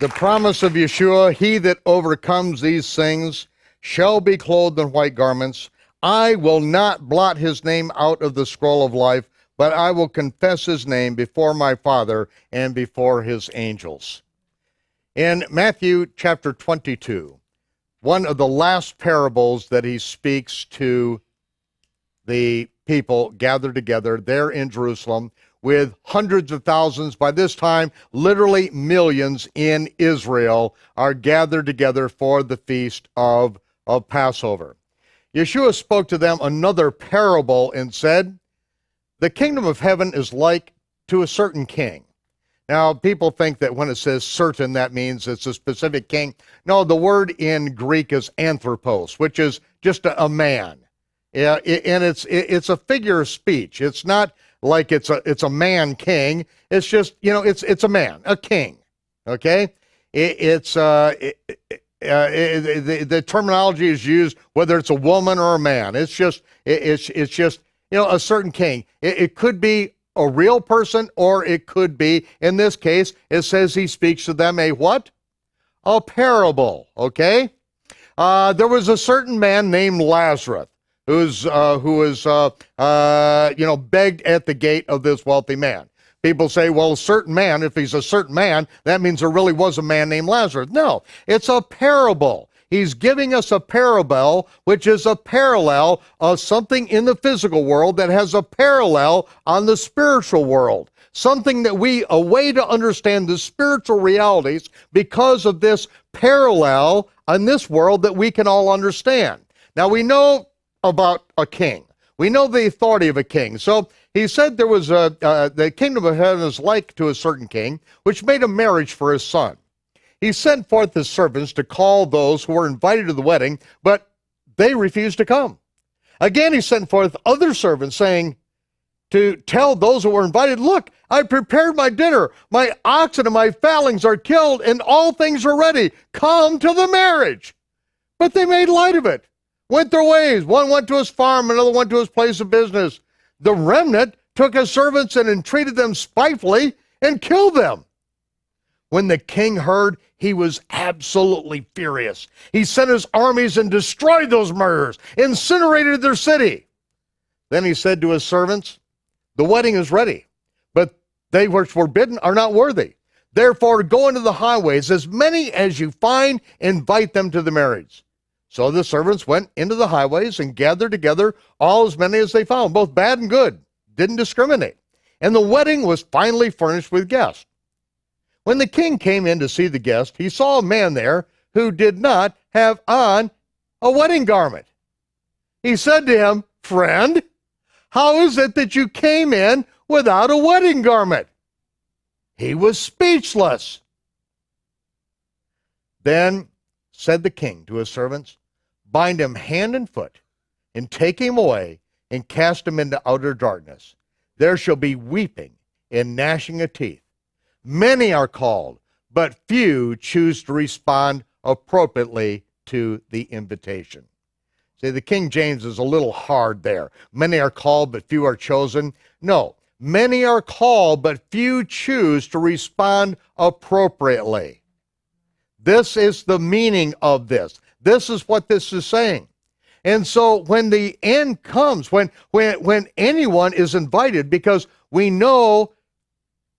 The promise of Yeshua, he that overcomes these things shall be clothed in white garments. I will not blot his name out of the scroll of life, but I will confess his name before my Father and before his angels. In Matthew chapter 22, one of the last parables that he speaks to the people gathered together there in Jerusalem, with hundreds of thousands, by this time, literally millions in Israel are gathered together for the feast of Passover. Yeshua spoke to them another parable and said, the kingdom of heaven is like to a certain king. Now, people think that when it says certain, that means it's a specific king. No, the word in Greek is anthropos, which is just a man. Yeah, and it's a figure of speech. It's not like it's a man king. It's just, it's a man, a king. Okay, the terminology is used whether it's a woman or a man. It's just a certain king. It could be a real person, or it could be, in this case, it says he speaks to them a what? A parable. Okay, there was a certain man named Lazarus who was begged at the gate of this wealthy man. People say, well, a certain man, if he's a certain man, that means there really was a man named Lazarus. No, it's a parable. He's giving us a parable, which is a parallel of something in the physical world that has a parallel on the spiritual world. Something that a way to understand the spiritual realities because of this parallel on this world that we can all understand. Now, we know about a king. We know the authority of a king. So he said there was the kingdom of heaven is like to a certain king, which made a marriage for his son. He sent forth his servants to call those who were invited to the wedding, but they refused to come. Again, he sent forth other servants, saying to tell those who were invited, look, I prepared my dinner. My oxen and my fatlings are killed, and all things are ready. Come to the marriage. But they made light of it, went their ways. One went to his farm, another went to his place of business. The remnant took his servants and entreated them spitefully and killed them. When the king heard, he was absolutely furious. He sent his armies and destroyed those murderers, incinerated their city. Then he said to his servants, the wedding is ready, but they which were forbidden are not worthy. Therefore, go into the highways, as many as you find, invite them to the marriage. So the servants went into the highways and gathered together all as many as they found, both bad and good, didn't discriminate. And the wedding was finally furnished with guests. When the king came in to see the guest, he saw a man there who did not have on a wedding garment. He said to him, friend, how is it that you came in without a wedding garment? He was speechless. Then said the king to his servants, bind him hand and foot, and take him away, and cast him into outer darkness. There shall be weeping and gnashing of teeth. Many are called, but few choose to respond appropriately to the invitation. See, the King James is a little hard there. Many are called, but few are chosen. No, many are called, but few choose to respond appropriately. This is the meaning of this. This is what this is saying. And so when the end comes, when anyone is invited, because we know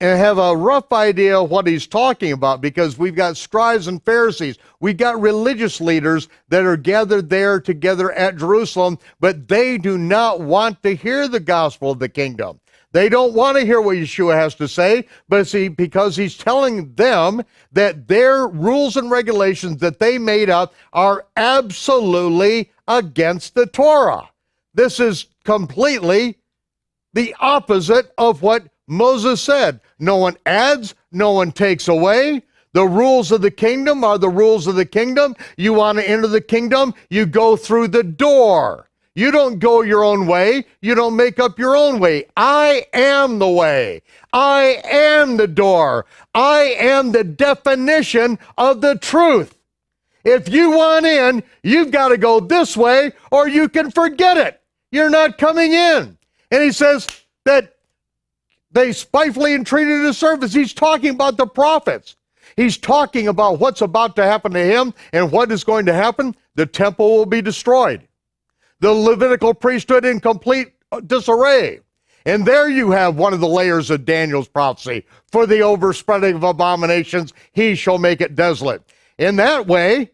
and have a rough idea of what he's talking about, because we've got scribes and Pharisees, we've got religious leaders that are gathered there together at Jerusalem, but they do not want to hear the gospel of the kingdom. They don't want to hear what Yeshua has to say, but see, because he's telling them that their rules and regulations that they made up are absolutely against the Torah. This is completely the opposite of what Moses said. No one adds, no one takes away. The rules of the kingdom are the rules of the kingdom. You want to enter the kingdom, you go through the door. You don't go your own way. You don't make up your own way. I am the way. I am the door. I am the definition of the truth. If you want in, you've got to go this way or you can forget it. You're not coming in. And he says that they spitefully entreated his servants. He's talking about the prophets. He's talking about what's about to happen to him, and what is going to happen? The temple will be destroyed. The Levitical priesthood in complete disarray. And there you have one of the layers of Daniel's prophecy. For the overspreading of abominations, he shall make it desolate. In that way,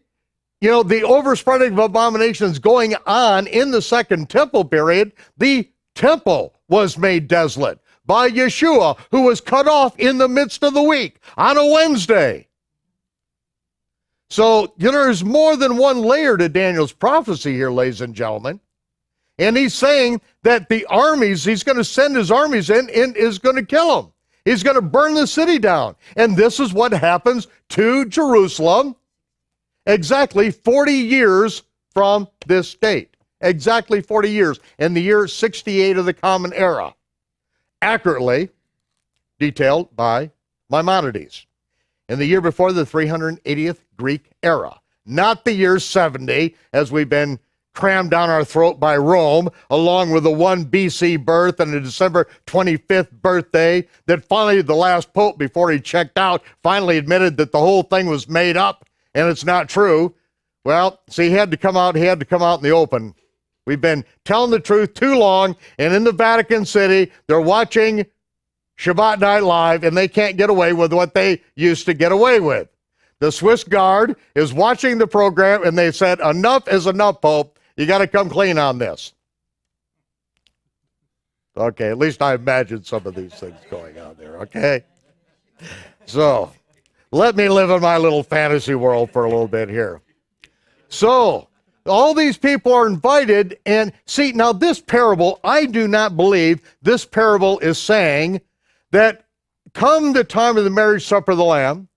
the overspreading of abominations going on in the second temple period, the temple was made desolate by Yeshua, who was cut off in the midst of the week on a Wednesday. So, there's more than one layer to Daniel's prophecy here, ladies and gentlemen. And he's saying that the armies, he's going to send his armies in and is going to kill them. He's going to burn the city down. And this is what happens to Jerusalem exactly 40 years from this date. Exactly 40 years, in the year 68 of the Common Era. Accurately detailed by Maimonides. In the year before the 380th Greek era. Not the year 70, as we've been crammed down our throat by Rome, along with the 1 BC birth and the December 25th birthday, that finally the last pope, before he checked out, finally admitted that the whole thing was made up and it's not true. Well, see, he had to come out in the open. We've been telling the truth too long, and in the Vatican City, they're watching Shabbat Night Live, and they can't get away with what they used to get away with. The Swiss Guard is watching the program, and they said, enough is enough, Pope. You got to come clean on this. Okay, at least I imagined some of these things going on there, okay? So, let me live in my little fantasy world for a little bit here. So, all these people are invited, and see, now this parable, I do not believe this parable is saying that come the time of the marriage supper of the Lamb,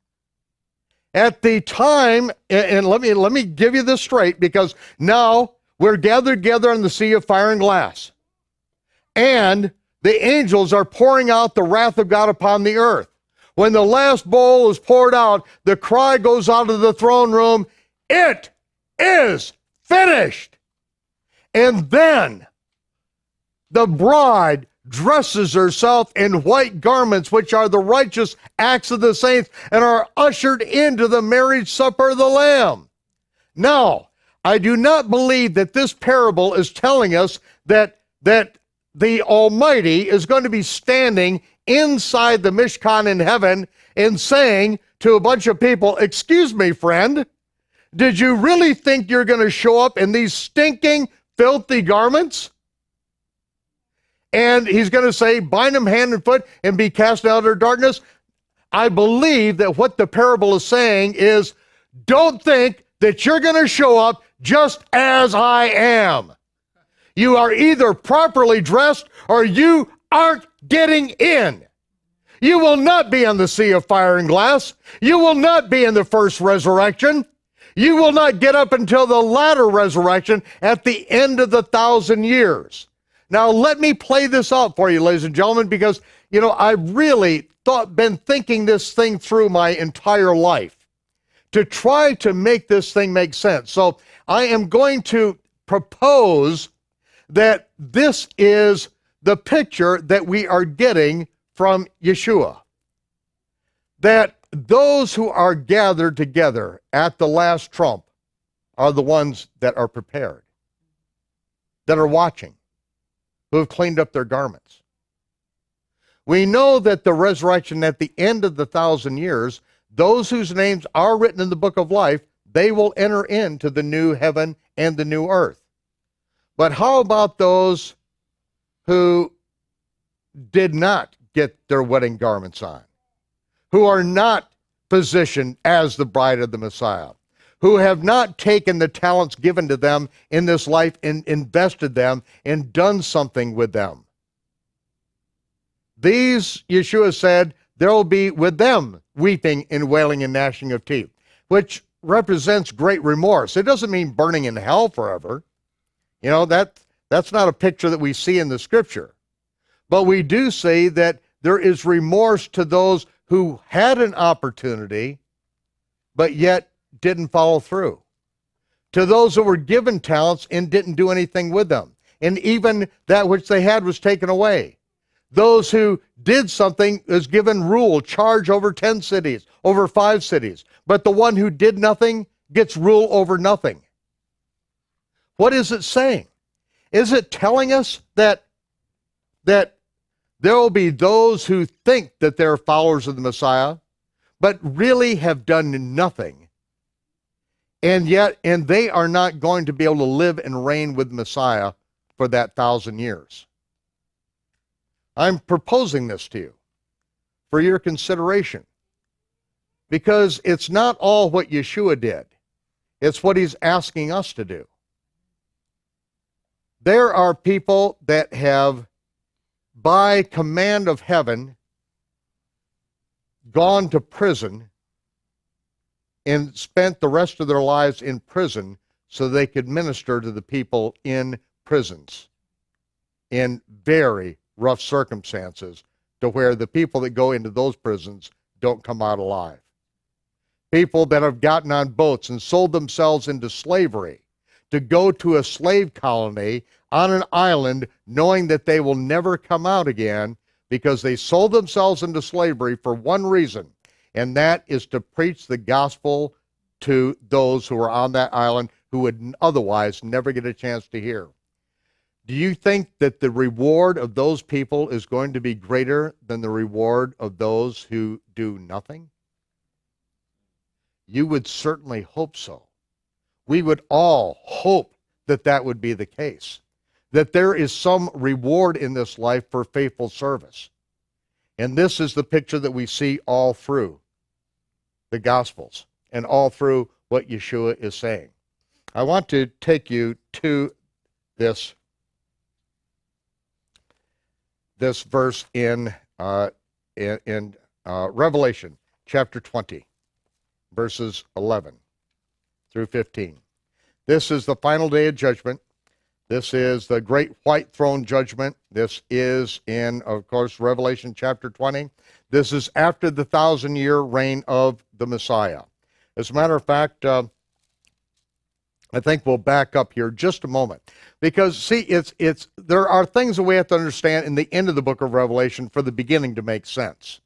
at the time, and let me give you this straight, because now we're gathered together in the sea of fire and glass, and the angels are pouring out the wrath of God upon the earth. When the last bowl is poured out, the cry goes out of the throne room, it is finished. And then the bride dresses herself in white garments, which are the righteous acts of the saints, and are ushered into the marriage supper of the Lamb. Now, I do not believe that this parable is telling us that the Almighty is going to be standing inside the Mishkan in heaven and saying to a bunch of people, excuse me, friend, did you really think you're going to show up in these stinking, filthy garments? And he's going to say, bind them hand and foot and be cast out of darkness. I believe that what the parable is saying is, don't think that you're going to show up just as I am. You are either properly dressed or you aren't getting in. You will not be on the sea of fire and glass. You will not be in the first resurrection. You will not get up until the latter resurrection at the end of the 1,000 years. Now, let me play this out for you, ladies and gentlemen, because, I've really been thinking this thing through my entire life to try to make this thing make sense. So I am going to propose that this is the picture that we are getting from Yeshua. That those who are gathered together at the last trump are the ones that are prepared, that are watching, who have cleaned up their garments. We know that the resurrection at the end of the 1,000 years, those whose names are written in the book of life, they will enter into the new heaven and the new earth. But how about those who did not get their wedding garments on, who are not positioned as the bride of the Messiah, who have not taken the talents given to them in this life and invested them and done something with them? These, Yeshua said, there will be with them weeping and wailing and gnashing of teeth, which represents great remorse. It doesn't mean burning in hell forever. That's not a picture that we see in the scripture. But we do see that there is remorse to those who had an opportunity, but yet didn't follow through. To those who were given talents and didn't do anything with them. And even that which they had was taken away. Those who did something is given rule, charge over 10 cities, over 5 cities. But the one who did nothing gets rule over nothing. What is it saying? Is it telling us that there will be those who think that they're followers of the Messiah, but really have done nothing, and they are not going to be able to live and reign with Messiah for that 1,000 years? I'm proposing this to you for your consideration, because it's not all what Yeshua did. It's what he's asking us to do. There are people that have, by command of heaven, gone to prison and spent the rest of their lives in prison so they could minister to the people in prisons in very rough circumstances, to where the people that go into those prisons don't come out alive. People that have gotten on boats and sold themselves into slavery to go to a slave colony on an island, knowing that they will never come out again, because they sold themselves into slavery for one reason, and that is to preach the gospel to those who are on that island who would otherwise never get a chance to hear. Do you think that the reward of those people is going to be greater than the reward of those who do nothing? You would certainly hope so. We would all hope that that would be the case, that there is some reward in this life for faithful service. And this is the picture that we see all through the Gospels and all through what Yeshua is saying. I want to take you to this verse in Revelation chapter 20, verses 11 through 15. This is the final day of judgment. This is the great white throne judgment. This is in, of course, Revelation chapter 20. This is after the 1,000-year reign of the Messiah. As a matter of fact, I think we'll back up here just a moment, because see, there are things that we have to understand in the end of the book of Revelation for the beginning to make sense.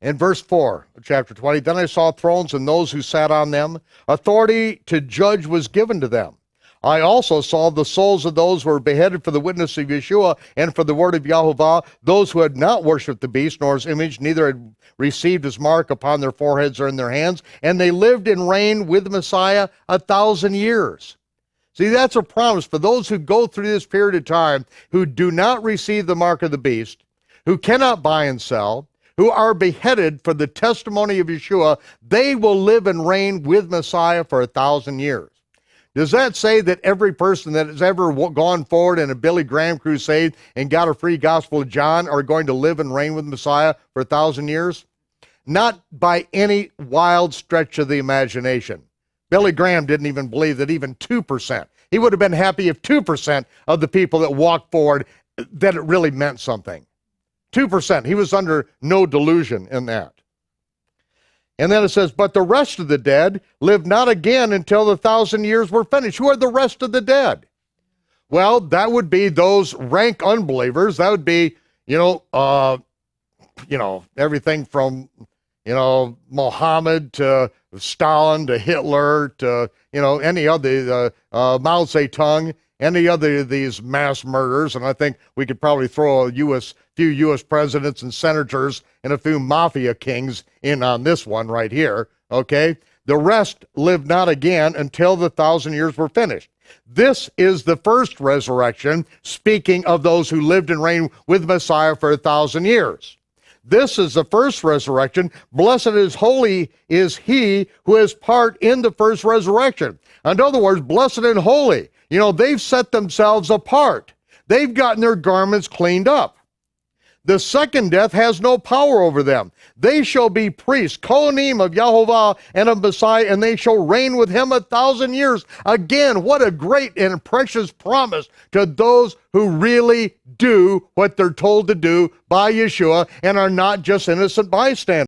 In verse 4 of chapter 20, then I saw thrones and those who sat on them. Authority to judge was given to them. I also saw the souls of those who were beheaded for the witness of Yeshua and for the word of Yahovah, those who had not worshipped the beast nor his image, neither had received his mark upon their foreheads or in their hands, and they lived and reigned with the Messiah 1,000 years. See, that's a promise for those who go through this period of time, who do not receive the mark of the beast, who cannot buy and sell, who are beheaded for the testimony of Yeshua. They will live and reign with Messiah for 1,000 years. Does that say that every person that has ever gone forward in a Billy Graham crusade and got a free gospel of John are going to live and reign with Messiah for 1,000 years? Not by any wild stretch of the imagination. Billy Graham didn't even believe that even 2%. He would have been happy if 2% of the people that walked forward, that it really meant something. 2%. He was under no delusion in that. And then it says, but the rest of the dead lived not again until the 1,000 years were finished. Who are the rest of the dead? Well, that would be those rank unbelievers. That would be, everything from, Muhammad to Stalin to Hitler to, any other, Mao Zedong, any other of these mass murders. And I think we could probably throw a few U.S. presidents and senators and a few mafia kings in on this one right here, okay? The rest lived not again until the 1,000 years were finished. This is the first resurrection, speaking of those who lived and reigned with Messiah for 1,000 years. This is the first resurrection. Blessed is holy is he who has part in the first resurrection. In other words, blessed and holy. They've set themselves apart. They've gotten their garments cleaned up. The second death has no power over them. They shall be priests, Kohanim of Yahovah and of Messiah, and they shall reign with him 1,000 years. Again, what a great and precious promise to those who really do what they're told to do by Yeshua and are not just innocent bystanders.